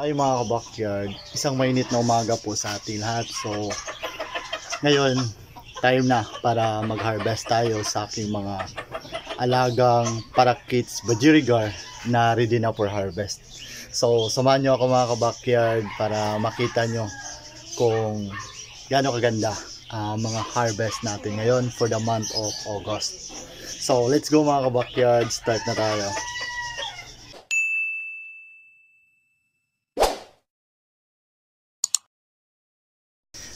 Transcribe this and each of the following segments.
Ay mga ka-backyard, isang mainit na umaga po sa ating lahat. So, ngayon, time na para mag-harvest tayo sa aking mga alagang parakits bajirigar na ready na for harvest. So, samahan nyo ako mga ka-backyard para makita nyo kung gaano kaganda mga harvest natin ngayon for the month of August. So, let's go mga ka-backyard, start na tayo.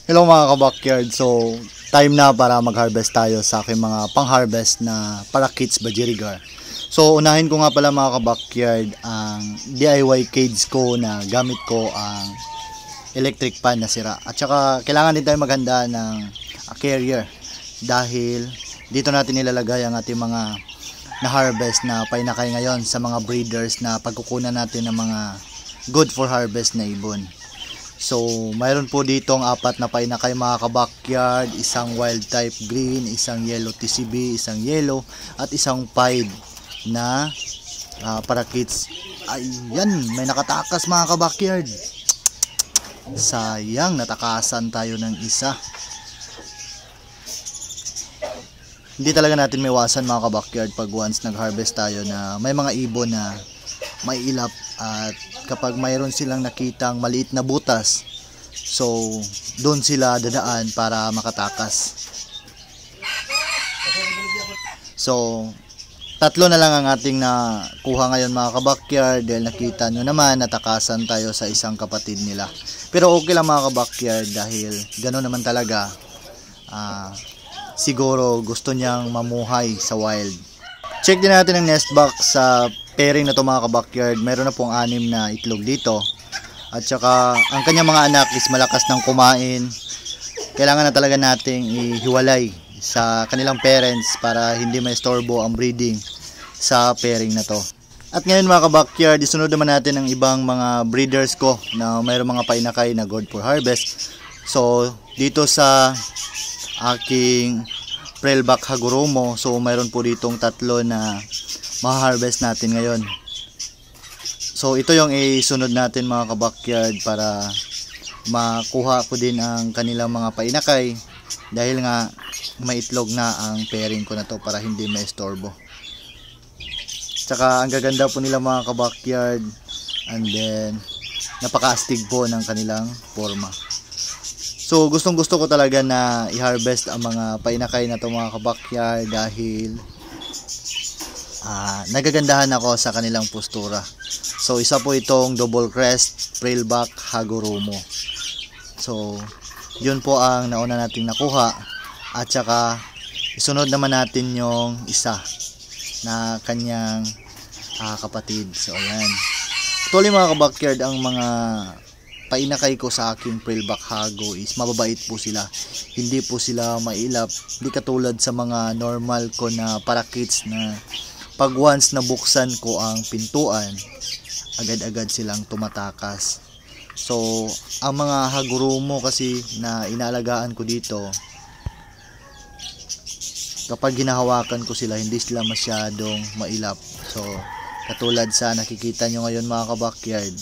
Hello mga ka-backyard, so time na para mag-harvest tayo sa aking mga pang-harvest na parakits bajirigar. So unahin ko nga pala mga ka-backyard ang DIY cage ko na gamit ko ang electric pan na sira. At saka kailangan din tayo maghanda ng carrier dahil dito natin nilalagay ang ating mga na-harvest na painakay ngayon sa mga breeders na pagkukunan natin ng mga good for harvest na ibon. So, mayroon po ditong apat na painakay mga ka-backyard, isang wild type green, isang yellow TCB, isang yellow, at isang pied na parakits. Ayan, may nakatakas mga ka-backyard. Sayang, natakasan tayo ng isa. Hindi talaga natin maiwasan mga ka-backyard pag once nag-harvest tayo na may mga ibon na may ilap at kapag mayroon silang nakitang maliit na butas, so doon sila dadaan para makatakas. So tatlo na lang ang ating nakuha ngayon mga ka-backyard dahil nakita nyo naman natakasan tayo sa isang kapatid nila. Pero okay lang mga ka-backyard dahil gano'n naman talaga, siguro gusto niyang mamuhay sa wild. Check din natin ang nest box sa pairing na to mga ka-backyard. Meron na pong 6 na itlog dito. At saka ang kanyang mga anak is malakas ng kumain. Kailangan na talaga nating ihiwalay sa kanilang parents para hindi maistorbo ang breeding sa pairing na to. At ngayon mga ka-backyard, isunod naman natin ang ibang mga breeders ko na mayroong mga painakay na good for harvest. So dito sa aking Prellback Haguromo, so mayroon po ditong 3 na ma-harvest natin ngayon. So ito yung isunod natin mga ka-backyard para makuha ko din ang kanilang mga painakay dahil nga may itlog na ang pairing ko na to para hindi maistorbo. Tsaka ang gaganda po nila mga ka-backyard, and then napaka-astig po ng kanilang forma. So gustong gusto ko talaga na i-harvest ang mga painakay na to mga ka-backyard dahil nagagandahan ako sa kanilang postura. So isa po itong double crest Prellback Haguromo. So yun po ang nauna nating nakuha. At saka isunod naman natin yung isa na kanyang kapatid. So ayan. Actually mga ka-backyard, ang mga painakay ko sa aking Prellback Hago is mababait po sila. Hindi po sila mailap. Hindi katulad sa mga normal ko na parakits na pag once nabuksan ko ang pintuan, agad-agad silang tumatakas. So ang mga Haguromo kasi na inaalagaan ko dito, kapag hinahawakan ko sila, hindi sila masyadong mailap. So katulad sa nakikita nyo ngayon mga ka-backyard,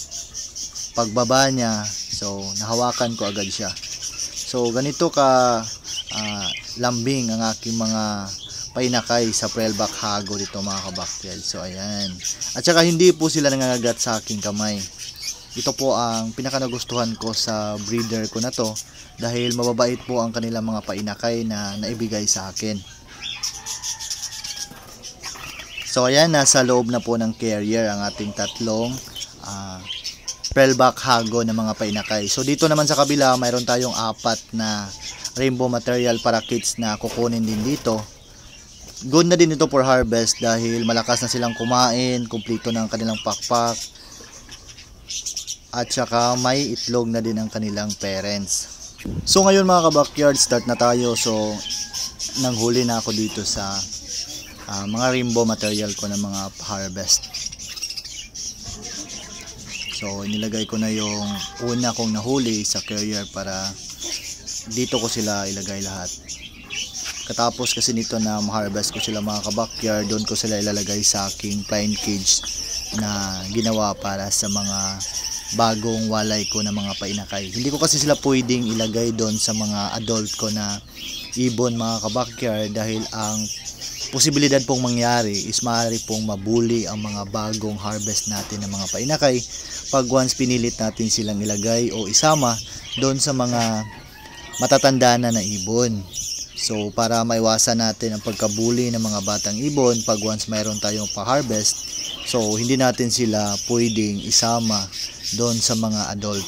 pagbaba niya, so nahawakan ko agad siya. So ganito ka lambing ang aking mga painakay sa Prellback Hago dito mga ka-backyard. So ayan. At saka hindi po sila nangangagat sa aking kamay. Ito po ang pinaka nagustuhan ko sa breeder ko na to dahil mababait po ang kanilang mga painakay na naibigay sa akin. So ayan, nasa loob na po ng carrier ang ating 3 Prellback Hago na mga painakay. So dito naman sa kabila, mayroon tayong 4 na rainbow material parakits na kukunin din dito. Good na din ito for harvest dahil malakas na silang kumain, kumpleto ng kanilang pakpak, at saka may itlog na din ang kanilang parents. So ngayon mga ka-backyard, start na tayo. So nanghuli na ako dito sa mga rainbow material ko na mga harvest. So inilagay ko na yung una kong nahuli sa carrier para dito ko sila ilagay lahat. Katapos kasi nito na ma-harvest ko sila mga ka-backyard, doon ko sila ilalagay sa aking flying cage na ginawa para sa mga bagong walay ko na mga painakay. Hindi ko kasi sila pwedeng ilagay doon sa mga adult ko na ibon mga kabakyard dahil ang posibilidad pong mangyari is maaari pong mabuli ang mga bagong harvest natin ng mga painakay pag once pinilit natin silang ilagay o isama doon sa mga matatanda na ibon. So para maiwasan natin ang pagkabuli ng mga batang ibon pag once mayroon tayong pa-harvest, so hindi natin sila pwedeng isama doon sa mga adult.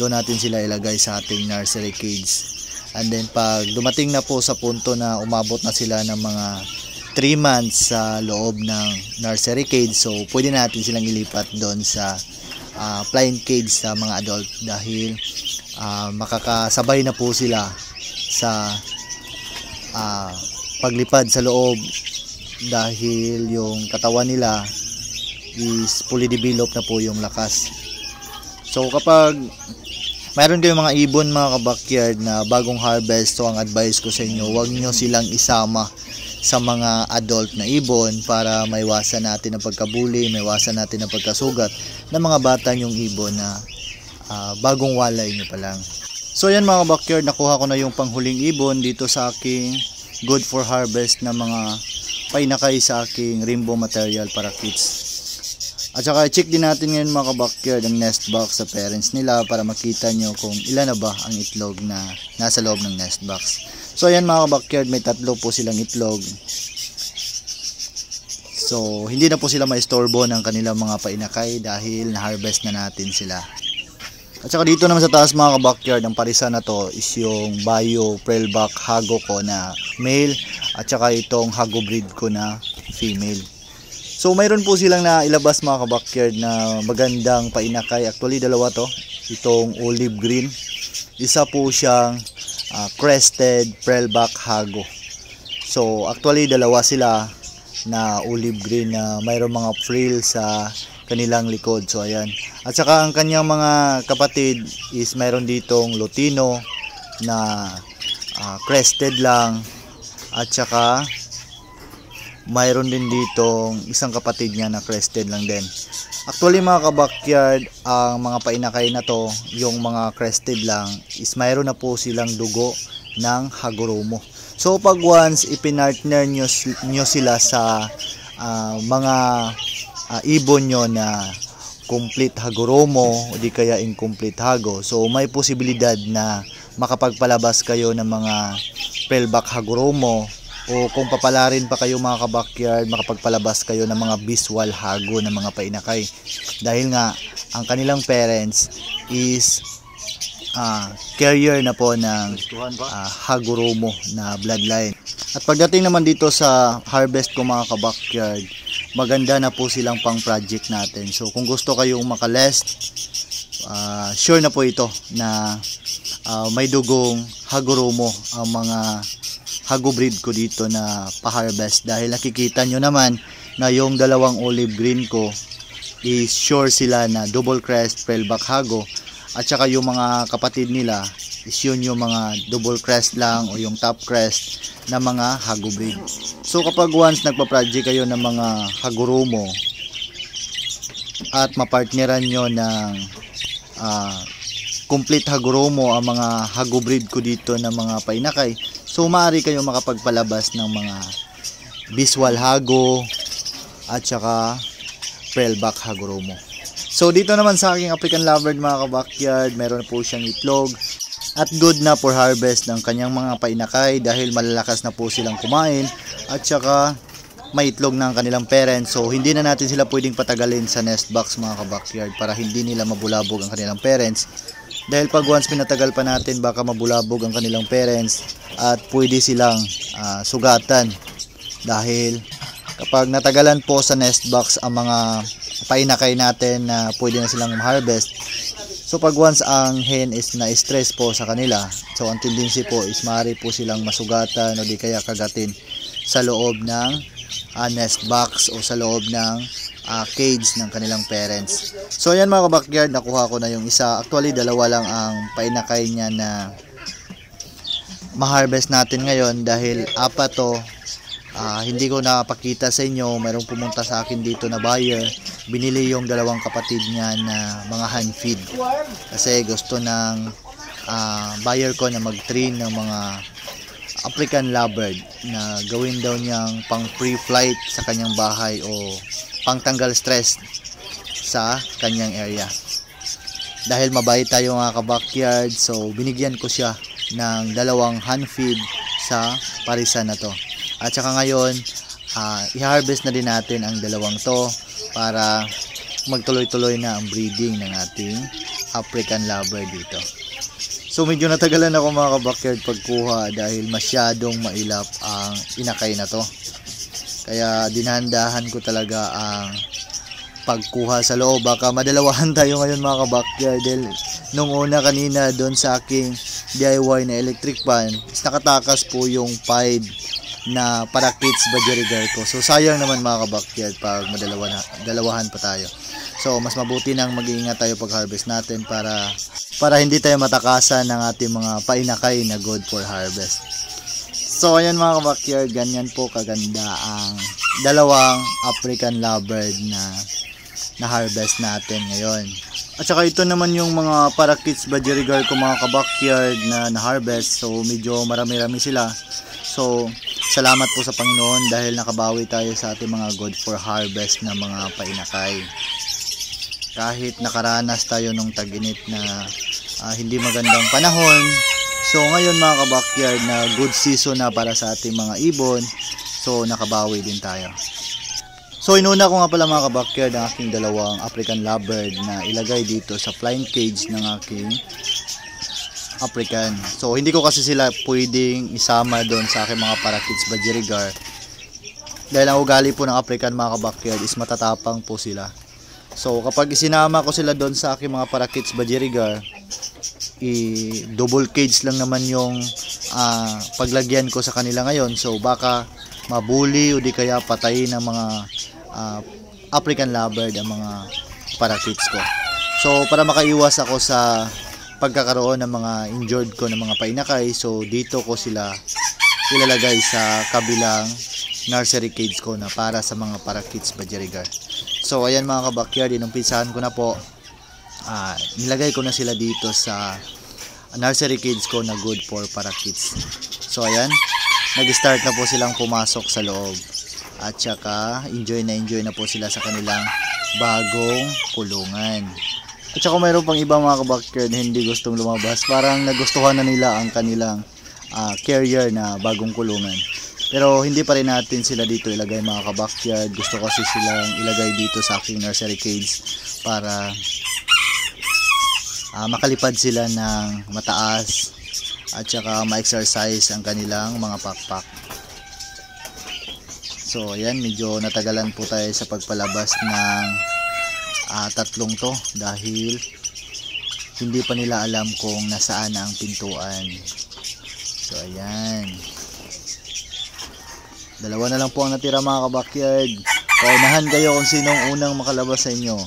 Doon natin sila ilagay sa ating nursery cage. And then pag dumating na po sa punto na umabot na sila ng mga 3 months sa loob ng nursery cage, so pwede natin silang ilipat doon sa flying cage sa mga adult dahil makakasabay na po sila sa paglipad sa loob dahil yung katawan nila is fully developed na po yung lakas. So kapag mayroon kayong mga ibon mga kabakyard na bagong harvest, so ang advice ko sa inyo, huwag nyo silang isama sa mga adult na ibon para maiwasan natin ang pagkabuli, maiwasan natin ang pagkasugat ng mga bata nyong ibon na bagong walay nyo pa lang. So yan mga kabakyard, nakuha ko na yung panghuling ibon dito sa aking good for harvest na mga painakay sa aking rainbow material para kids. At saka check din natin ngayon mga kabakyard ang nest box sa parents nila para makita nyo kung ilan na ba ang itlog na nasa loob ng nest box. So ayan mga kabakyard, may 3 po silang itlog. So hindi na po sila maistorbo ng kanilang mga painakay dahil na-harvest na natin sila. At saka dito naman sa taas mga kabakyard, ang parisa na to is yung Bio Pearlback Hago ko na male at saka itong Hago breed ko na female. So mayroon po silang na ilabas mga kabakyard na magandang painakay. Actually dalawa to. Itong olive green. Isa po siyang crested pearlback hago. So actually dalawa sila na olive green na mayroon mga frill sa kanilang likod. So ayan. At saka ang kanyang mga kapatid is mayroon ditong lutino na crested lang. At saka mayroon din ditong isang kapatid niya na crested lang din. Actually mga kabakyard, ang mga painakay na to, yung mga crested lang, is mayroon na po silang dugo ng Hagoromo. So pag once ipinartner nyo sila sa mga ibon nyo na complete Hagoromo o di kaya incomplete Hago, so may posibilidad na makapagpalabas kayo ng mga pearlback Hagoromo. O kung papalarin pa kayo mga kabakyard, makapagpalabas kayo ng mga visual hago ng mga painakay. Dahil nga, ang kanilang parents is carrier na po ng Hagoromo na bloodline. At pagdating naman dito sa harvest ko mga kabakyard, maganda na po silang pang project natin. So kung gusto kayong makalest, sure na po ito na may dugong Hagoromo ang mga Hago breed ko dito na pa-harvest dahil nakikita nyo naman na yung dalawang olive green ko is sure sila na double crest pearlback Hago at saka yung mga kapatid nila is yun yung mga double crest lang o yung top crest na mga Hago breed. So kapag once nagpa-project kayo ng mga Hagoromo at mapartneran nyo ng complete Hagoromo ang mga Hago breed ko dito na mga painakay, so maaari kayo makapagpalabas ng mga visual Hago at saka pearlback Hagoromo. So dito naman sa aking African Lovebird mga kabakyard, meron po siyang itlog at good na for harvest ng kanyang mga painakay dahil malalakas na po silang kumain at saka may itlog ng kanilang parents. So hindi na natin sila pwedeng patagalin sa nest box mga kabakyard para hindi nila mabulabog ang kanilang parents. Dahil pag once pinatagal pa natin, baka mabulabog ang kanilang parents at pwede silang sugatan. Dahil kapag natagalan po sa nest box ang mga painakay natin na pwede na silang harvest, so pag once ang hen is na-stress po sa kanila, so ang tendency po is maaari po silang masugatan o di kaya kagatin sa loob ng nest box o sa loob ng cage ng kanilang parents. So ayan mga kabakyard, nakuha ko na yung isa. Actually dalawa lang ang painakay niya na ma-harvest natin ngayon dahil 4 to Hindi ko napakita sa inyo, mayroong pumunta sa akin dito na buyer, binili yung dalawang kapatid niya na mga hand feed kasi gusto ng buyer ko na mag-train ng mga African lovebird na gawin daw niyang pang free flight sa kanyang bahay o pang tanggal stress sa kanyang area. Dahil mabait tayo mga ka-backyard, so binigyan ko siya ng dalawang hand feed sa parisan na to. At saka ngayon, i-harvest na din natin ang dalawang to para magtuloy-tuloy na ang breeding ng ating African lovebird dito. So medyo natagalan ako mga ka-backyard pagkuha dahil masyadong mailap ang inakay na to. Kaya dinandahan ko talaga ang pagkuha sa loob. Baka madalawahan tayo ngayon mga ka-backyard dahil nung una kanina doon sa aking DIY na electric fan is nakatakas po yung pied na parakeets budgerigar ko. So sayang naman mga ka-backyard pag madalawahan pa tayo. So mas mabuti nang mag-iingat tayo pag harvest natin para hindi tayo matakasan ng ating mga painakay na good for harvest. So ayan mga ka-backyard, ganyan po kaganda ang dalawang African lovebird na harvest natin ngayon. At saka ito naman yung mga parakeets budgerigar ko mga ka-backyard na harvest. So medyo marami-rami sila. So salamat po sa Panginoon dahil nakabawi tayo sa ating mga good for harvest na mga painakay. Kahit nakaranas tayo nung tag-init na hindi magandang panahon, so ngayon mga ka-backyard na good season na para sa ating mga ibon, so nakabawi din tayo. So inuna ko nga pala mga ka-backyard ang aking dalawang African lovebird na ilagay dito sa flying cage ng aking African. So hindi ko kasi sila pwedeng isama doon sa aking mga parakeets budgerigar dahil ang ugali po ng African mga ka-backyard is matatapang po sila. So kapag isinama ko sila doon sa aking mga parakeets budgerigar, double cage lang naman yung paglagyan ko sa kanila ngayon. So baka mabuli o di kaya patayin ng mga African lovebird ang mga parakeets ko. So para makaiwas ako sa pagkakaroon ng mga injured ko ng mga painakay, so dito ko sila ilalagay sa kabilang nursery cage ko na para sa mga parakeets budgerigar. So ayan mga ka-backyard, inumpisahan ko na po. Nilagay ko na sila dito sa nursery cage ko na good for parakeets. So ayan, nag-start na po silang pumasok sa loob. At saka enjoy na po sila sa kanilang bagong kulungan. At saka mayroon pang ibang mga ka-backyard na hindi gustong lumabas. Parang nagustuhan na nila ang kanilang carrier na bagong kulungan. Pero hindi pa rin natin sila dito ilagay mga ka-backyard. Gusto kasi silang ilagay dito sa aking nursery cage para makalipad sila ng mataas at saka ma-exercise ang kanilang mga pakpak. So ayan, medyo natagalan po tayo sa pagpalabas ng tatlong to dahil hindi pa nila alam kung nasaan ang pintuan. So ayan, dalawa na lang po ang natira mga ka-backyard. Paunahan kayo kung sinong unang makalabas sa inyo.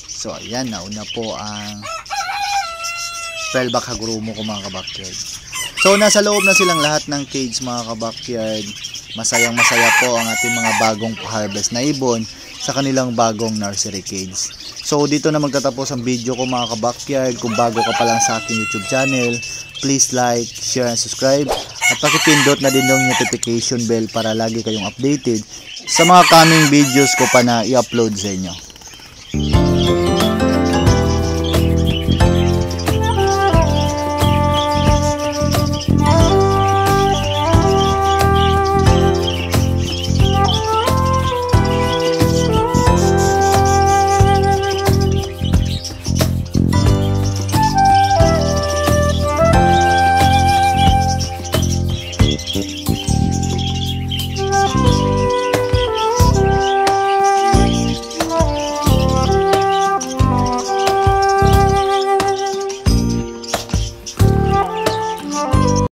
So ayan, nauna po ang Spellback Hagurumo ko mga ka-backyard. So nasa loob na silang lahat ng cage mga ka-backyard. Masayang masaya po ang ating mga bagong harvest na ibon sa kanilang bagong nursery cage. So dito na magtatapos ang video ko mga ka-backyard. Kung bago ka pa lang sa aking YouTube channel, please like, share, and subscribe. At pakipindot na din yung notification bell para lagi kayong updated sa mga coming videos ko pa na i-upload sa inyo.